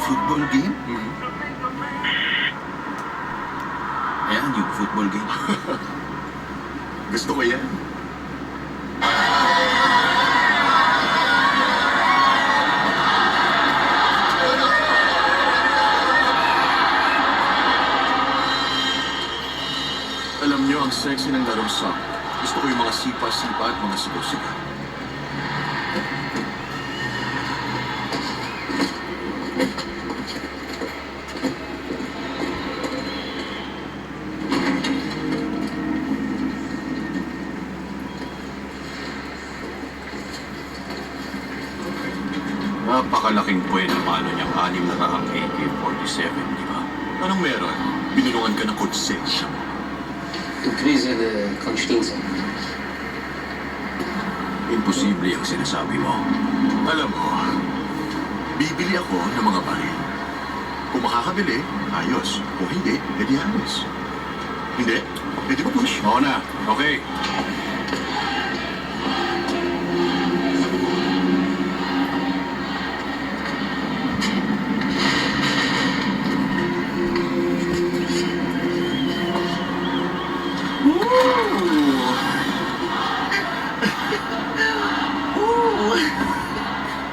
Football game? Hmm. Ayan, yung football game. Gusto ko yan. Alam niyo, ang sexy ng larong soccer. Gusto ko yung mga sipa-sipa at mga sigaw-sigaw. Napakalaking buwan ang mano niyang 6 na rahang AK-47, di ba? Anong meron? Binulungan ka ng konsensya mo. Increase the conștiință. Imposible ang sinasabi mo. Alam mo, bibili ako ng mga baril. Kung makakabili, ayos. Kung hindi, edi ayos. Hindi? Edi pa push. Oo na. Okay.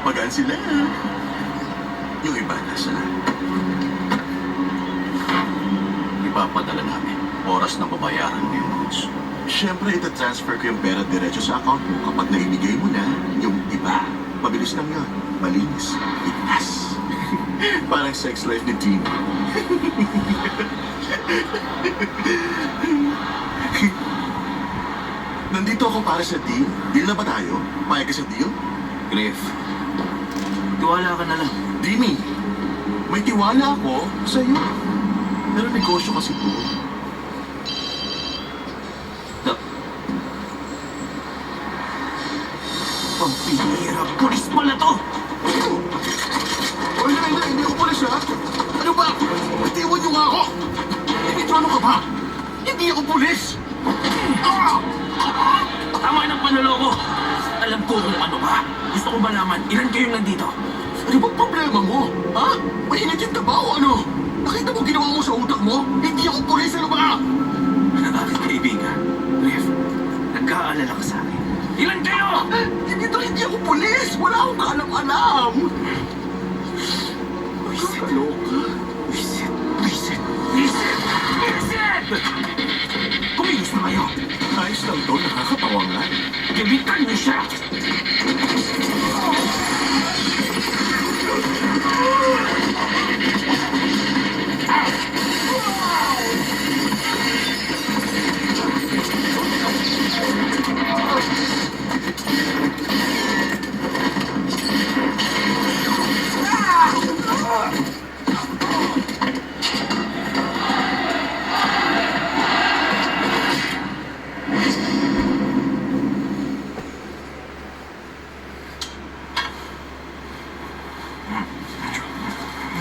Magaan sila. Yung iba nasa ipapadala namin. Oras na babayaran mo yung notes. Siyempre, itatransfer ko yung pera diretso sa account mo kapag naibigay mo na yung iba. Mabilis lang yun. Malinis. Ligtas. Parang sex life ni Tino. Nandito ako para sa deal. Deal na ba tayo? Mayag ka sa deal? Griff, tiwala ka na lang. Dini, may tiwala ako sa'yo. Pero negosyo kasi to. Pampihira, pulis pala to! Oh, hindi ako pulis ha. Ano ba? Itiwan niyo nga ako. Ito ano ka ba? Hindi ako pulis. Tama ng panloloko! Alam ko kung ano ka. Gusto ko malaman, ilan kayong nandito? Ano bang problema mo? Ha? Mainit yung taba o ano? Nakita mo ginawa mo sa utak mo? Hindi ako pulis, ano ba? Aking kaibigan, Griff, nagkaalala ka sa akin. Ilan kayo? Hindi ako pulis. Wala akong kaalam-alam. Wisit, Kaloka. wisit, wisit, wisit, wisit! Kumilos na kayo. Ayos lang to, nakakatawa nga. Gabitan niyo siya!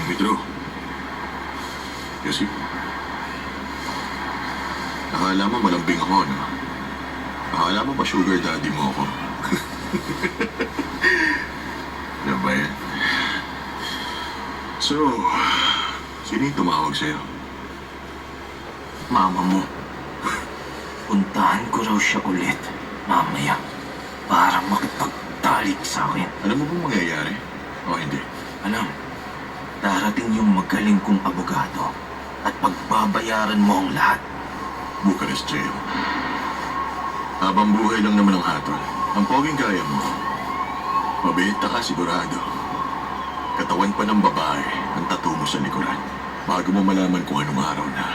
Pedro. Yossi. Akala mo malambing ako, no? Akala mo ba sugar daddy mo ako? Ano ba yan? So, sino yung tumawag sa'yo? Mama mo. Puntahan ko raw siya ulit mamaya para makipagtalik sa akin. Alam mo bang mangyayari? O hindi? Alam, darating yung magaling kong abogado at pagbabayaran mo ang lahat. Bucharest Jail. Habang buhay lang naman ang hatol. Ang poging kaya mo. Mabenta ka sigurado. Katawan pa ng babae ang tattoo mo sa likuran. Bago mo malaman kung anong araw na.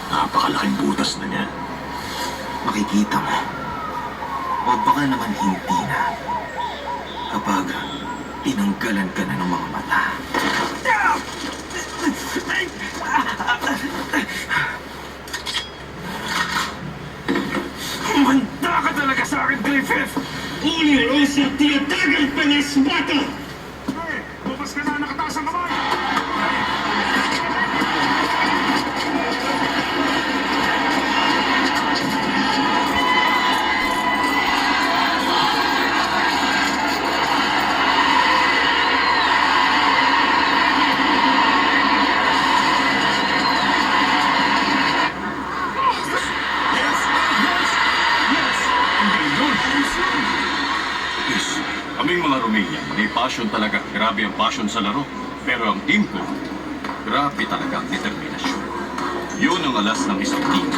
Napakalaking butas na niyan. Makikita mo. O baka naman hindi na. Kapag tinanggalan ka na ng mga mata. Manda ka talaga sa akin, Griffith! Ulo sa tinatagal pa niya sa bata! Hey, bukas ka na nakataas ang kamay! Kaming mga Romanian, may passion talaga. Grabe ang passion sa laro. Pero ang team ko, grabe talaga ang determinasyon. Yun ang alas ng isang team.